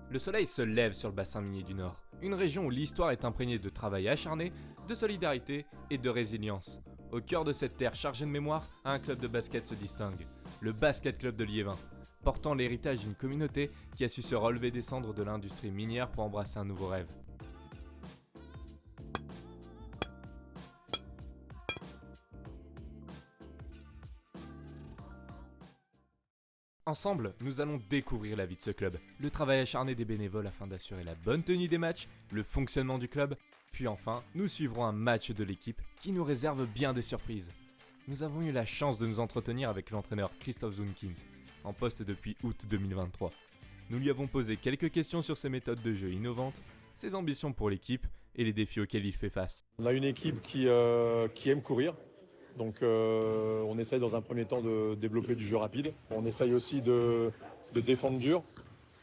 Le soleil se lève sur le bassin minier du Nord, une région où l'histoire est imprégnée de travail acharné, de solidarité et de résilience. Au cœur de cette terre chargée de mémoire, un club de basket se distingue, le Basket Club de Liévin, portant l'héritage d'une communauté qui a su se relever des cendres de l'industrie minière pour embrasser un nouveau rêve. Ensemble, nous allons découvrir la vie de ce club, le travail acharné des bénévoles afin d'assurer la bonne tenue des matchs, le fonctionnement du club, puis enfin, nous suivrons un match de l'équipe qui nous réserve bien des surprises. Nous avons eu la chance de nous entretenir avec l'entraîneur Christophe Zunkind, en poste depuis août 2023. Nous lui avons posé quelques questions sur ses méthodes de jeu innovantes, ses ambitions pour l'équipe et les défis auxquels il fait face. On a une équipe qui aime courir. Donc on essaye dans un premier temps de développer du jeu rapide. On essaye aussi de défendre dur,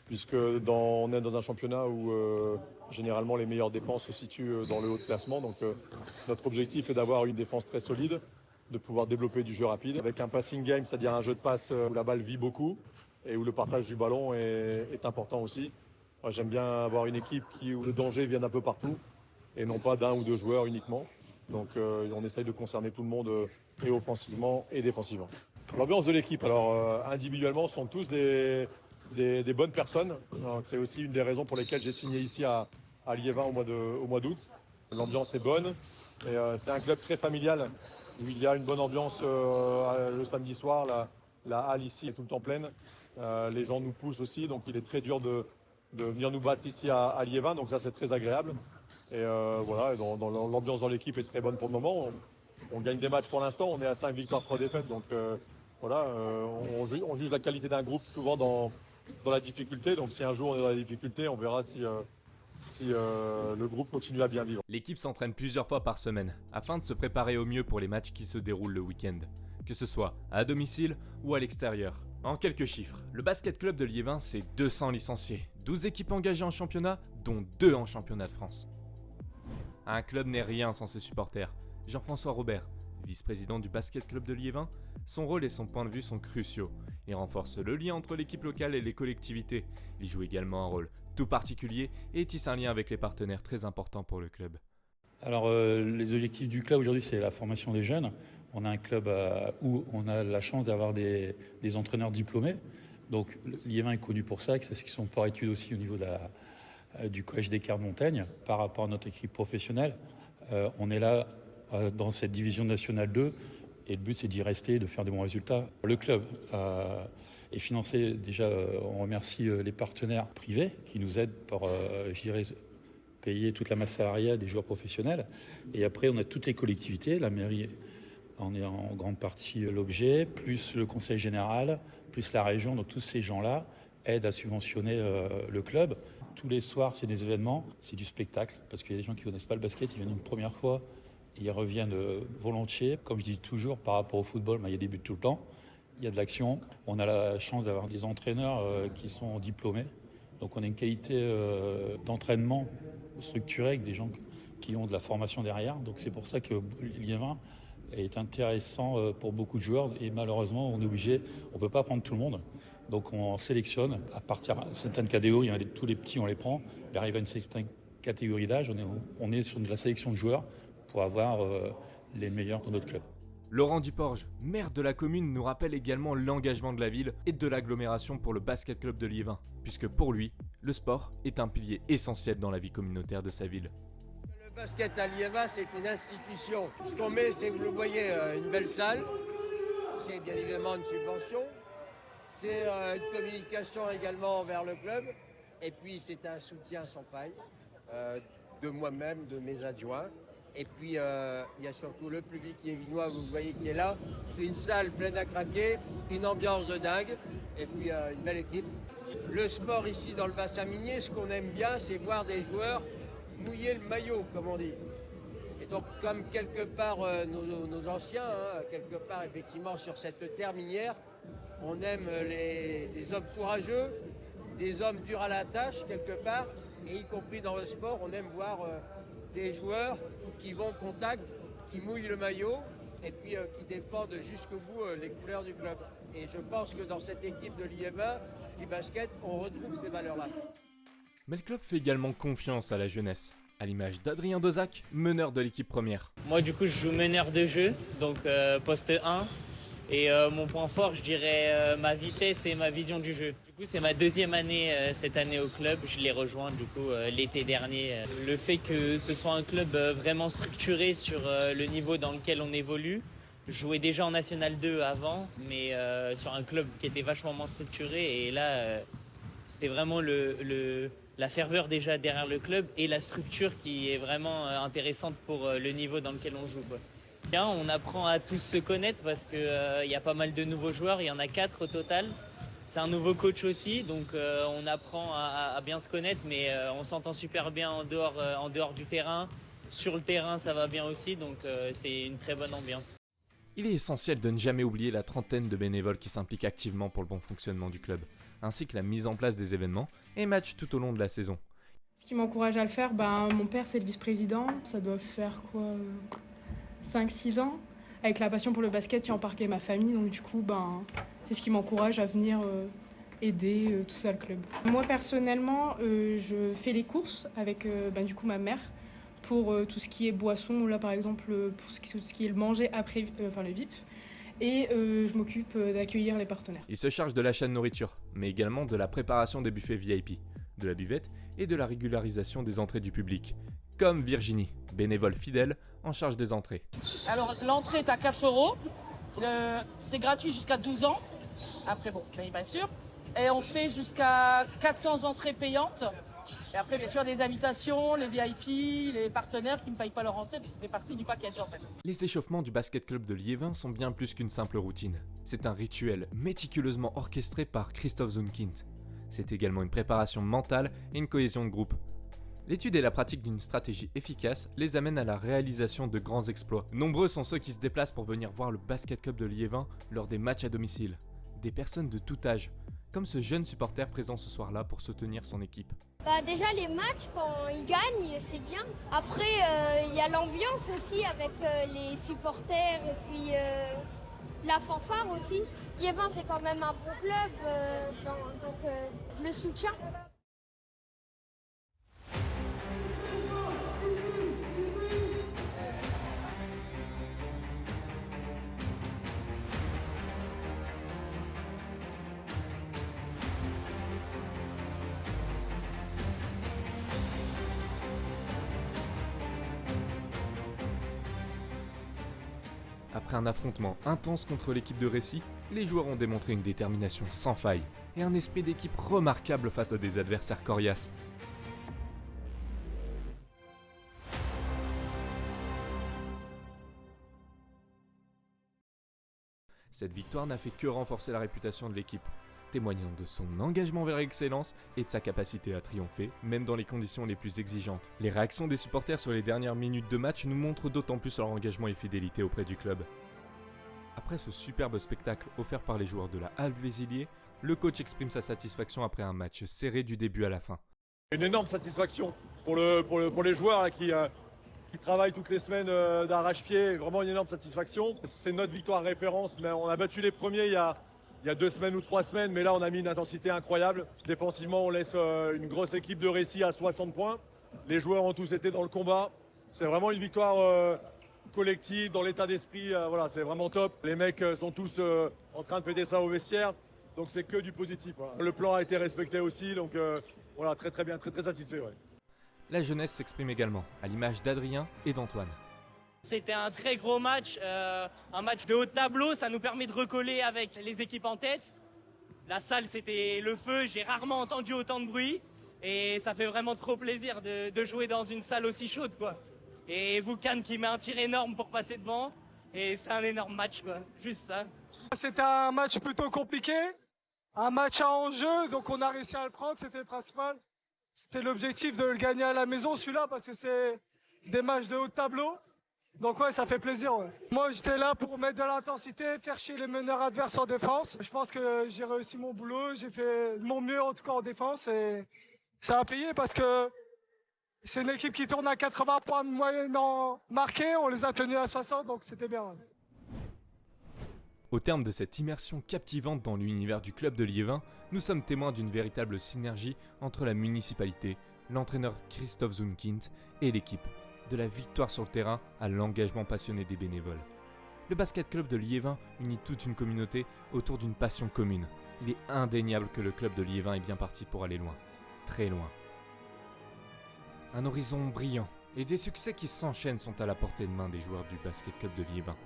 puisque on est dans un championnat où généralement les meilleures défenses se situent dans le haut de classement. Donc notre objectif est d'avoir une défense très solide, de pouvoir développer du jeu rapide, avec un passing game, c'est-à-dire un jeu de passe où la balle vit beaucoup et où le partage du ballon est important aussi. Moi, j'aime bien avoir une équipe où le danger vient d'un peu partout et non pas d'un ou deux joueurs uniquement. Donc on essaye de concerner tout le monde et offensivement et défensivement. L'ambiance de l'équipe, alors individuellement, sont tous des bonnes personnes. C'est aussi une des raisons pour lesquelles j'ai signé ici à Liévin au mois d'août. L'ambiance est bonne et c'est un club très familial où il y a une bonne ambiance le samedi soir. La halle ici est tout le temps pleine. Les gens nous poussent aussi, donc il est très dur de venir nous battre ici à Liévin, donc ça c'est très agréable. Et voilà, l'ambiance dans l'équipe est très bonne pour le moment. On gagne des matchs pour l'instant, on est à 5 victoires, 3 défaites. Donc voilà, on juge la qualité d'un groupe souvent dans la difficulté. Donc si un jour on est dans la difficulté, on verra si le groupe continue à bien vivre. L'équipe s'entraîne plusieurs fois par semaine afin de se préparer au mieux pour les matchs qui se déroulent le week-end, que ce soit à domicile ou à l'extérieur. En quelques chiffres, le Basket Club de Liévin, c'est 200 licenciés, 12 équipes engagées en championnat, dont 2 en championnat de France. Un club n'est rien sans ses supporters. Jean-François Robert, vice-président du Basket Club de Liévin, son rôle et son point de vue sont cruciaux. Il renforce le lien entre l'équipe locale et les collectivités. Il joue également un rôle tout particulier et tisse un lien avec les partenaires très importants pour le club. Alors les objectifs du club aujourd'hui, c'est la formation des jeunes. On a un club où on a la chance d'avoir des entraîneurs diplômés. Donc Liévin est connu pour ça, c'est ce qu'ils sont pour études aussi au niveau du collège des Cartes de Montaigne par rapport à notre équipe professionnelle. On est là dans cette division nationale 2 et le but c'est d'y rester et de faire des bons résultats. Le club est financé, déjà on remercie les partenaires privés qui nous aident pour, payer toute la masse salariale des joueurs professionnels. Et après on a toutes les collectivités, la mairie en est en grande partie l'objet, plus le conseil général, plus la région, donc tous ces gens-là aident à subventionner le club. Tous les soirs, c'est des événements, c'est du spectacle, parce qu'il y a des gens qui ne connaissent pas le basket, ils viennent une première fois, et ils reviennent volontiers. Comme je dis toujours, par rapport au football, il y a des buts tout le temps, il y a de l'action. On a la chance d'avoir des entraîneurs qui sont diplômés, donc on a une qualité d'entraînement structurée avec des gens qui ont de la formation derrière. Donc c'est pour ça que Liévin est intéressant pour beaucoup de joueurs, et malheureusement, on est obligé, on ne peut pas prendre tout le monde. Donc on sélectionne à partir de certaines catégories, tous les petits on les prend, mais arrive à une certaine catégorie d'âge, on est sur de la sélection de joueurs pour avoir les meilleurs dans notre club. Laurent Duporge, maire de la commune, nous rappelle également l'engagement de la ville et de l'agglomération pour le Basket Club de Liévin, puisque pour lui, le sport est un pilier essentiel dans la vie communautaire de sa ville. Le basket à Liévin, c'est une institution. Ce qu'on met, c'est, vous le voyez, une belle salle, c'est bien évidemment une subvention. C'est une communication également vers le club. Et puis c'est un soutien sans faille de moi-même, de mes adjoints. Et puis il y a surtout le public liévinois, vous voyez, qui est là. Une salle pleine à craquer, une ambiance de dingue. Et puis une belle équipe. Le sport ici dans le bassin minier, ce qu'on aime bien, c'est voir des joueurs mouiller le maillot, comme on dit. Et donc comme quelque part nos anciens, quelque part effectivement sur cette terre minière, on aime des hommes courageux, des hommes durs à la tâche quelque part, et y compris dans le sport, on aime voir des joueurs qui vont au contact, qui mouillent le maillot et puis qui défendent jusqu'au bout les couleurs du club. Et je pense que dans cette équipe de Liévin, du basket, on retrouve ces valeurs-là. Mais le club fait également confiance à la jeunesse, à l'image d'Adrien Dozac, meneur de l'équipe première. Moi du coup je joue meneur de jeu, donc poste 1. Et mon point fort, je dirais ma vitesse et ma vision du jeu. Du coup, c'est ma deuxième année cette année au club. Je l'ai rejoint du coup l'été dernier. Le fait que ce soit un club vraiment structuré sur le niveau dans lequel on évolue. Je jouais déjà en National 2 avant, mais sur un club qui était vachement moins structuré. Et là, c'était vraiment la ferveur déjà derrière le club et la structure qui est vraiment intéressante pour le niveau dans lequel on joue, quoi. Bien, on apprend à tous se connaître parce qu'il y a pas mal de nouveaux joueurs, il y en a 4 au total. C'est un nouveau coach aussi, donc on apprend à bien se connaître, mais on s'entend super bien en dehors du terrain. Sur le terrain, ça va bien aussi, donc c'est une très bonne ambiance. Il est essentiel de ne jamais oublier la trentaine de bénévoles qui s'impliquent activement pour le bon fonctionnement du club, ainsi que la mise en place des événements et matchs tout au long de la saison. Ce qui m'encourage à le faire, mon père c'est le vice-président, ça doit faire 5-6 ans, avec la passion pour le basket qui a embarqué ma famille, donc du coup c'est ce qui m'encourage à venir aider tout ça le club. Moi personnellement je fais les courses avec du coup ma mère pour tout ce qui est boisson, là par exemple pour tout ce qui est le manger après le VIP, et je m'occupe d'accueillir les partenaires. Il se charge de l'achat de nourriture, mais également de la préparation des buffets VIP, de la buvette et de la régularisation des entrées du public, comme Virginie, bénévole fidèle en charge des entrées. Alors l'entrée est à 4 €, c'est gratuit jusqu'à 12 ans, après bien sûr, et on fait jusqu'à 400 entrées payantes, et après bien sûr des invitations, les VIP, les partenaires qui ne payent pas leur entrée, ça fait partie du package en fait. Les échauffements du basket club de Liévin sont bien plus qu'une simple routine. C'est un rituel méticuleusement orchestré par Christophe Zunkind. C'est également une préparation mentale et une cohésion de groupe. L'étude et la pratique d'une stratégie efficace les amènent à la réalisation de grands exploits. Nombreux sont ceux qui se déplacent pour venir voir le basket club de Liévin lors des matchs à domicile. Des personnes de tout âge, comme ce jeune supporter présent ce soir-là pour soutenir son équipe. Déjà les matchs, quand ils gagnent, c'est bien. Après, il y a l'ambiance aussi avec les supporters et puis la fanfare aussi. Liévin, c'est quand même un bon club, donc je le soutiens. Après un affrontement intense contre l'équipe de Récy, les joueurs ont démontré une détermination sans faille et un esprit d'équipe remarquable face à des adversaires coriaces. Cette victoire n'a fait que renforcer la réputation de l'équipe, témoignant de son engagement vers l'excellence et de sa capacité à triompher, même dans les conditions les plus exigeantes. Les réactions des supporters sur les dernières minutes de match nous montrent d'autant plus leur engagement et fidélité auprès du club. Après ce superbe spectacle offert par les joueurs de la Halle Vézilier, le coach exprime sa satisfaction après un match serré du début à la fin. Une énorme satisfaction pour les joueurs là, qui travaillent toutes les semaines d'arrache-pied, vraiment une énorme satisfaction. C'est notre victoire référence, mais on a battu les premiers il y a 2 semaines ou 3 semaines, mais là on a mis une intensité incroyable. Défensivement, on laisse une grosse équipe de Récy à 60 points. Les joueurs ont tous été dans le combat. C'est vraiment une victoire collective, dans l'état d'esprit, voilà, c'est vraiment top. Les mecs sont tous en train de fêter ça au vestiaire, donc c'est que du positif. Voilà. Le plan a été respecté aussi, donc voilà, très très bien, très très satisfait. Ouais. La jeunesse s'exprime également, à l'image d'Adrien et d'Antoine. C'était un très gros match, un match de haut de tableau, ça nous permet de recoller avec les équipes en tête. La salle, c'était le feu, j'ai rarement entendu autant de bruit et ça fait vraiment trop plaisir de jouer dans une salle aussi chaude, quoi. Et Voukan qui met un tir énorme pour passer devant et c'est un énorme match, quoi. Juste ça. C'était un match plutôt compliqué, un match à enjeu, donc on a réussi à le prendre, c'était le principal. C'était l'objectif de le gagner à la maison, celui-là, parce que c'est des matchs de haut de tableau. Donc ouais, ça fait plaisir. Ouais. Moi, j'étais là pour mettre de l'intensité, faire chier les meneurs adverses en défense. Je pense que j'ai réussi mon boulot, j'ai fait mon mieux en tout cas en défense et ça a payé parce que c'est une équipe qui tourne à 80 points de moyenne marqués, on les a tenus à 60, donc c'était bien. Ouais. Au terme de cette immersion captivante dans l'univers du club de Liévin, nous sommes témoins d'une véritable synergie entre la municipalité, l'entraîneur Christophe Zumkint et l'équipe, de la victoire sur le terrain à l'engagement passionné des bénévoles. Le basket club de Liévin unit toute une communauté autour d'une passion commune. Il est indéniable que le club de Liévin est bien parti pour aller loin, très loin. Un horizon brillant et des succès qui s'enchaînent sont à la portée de main des joueurs du basket club de Liévin.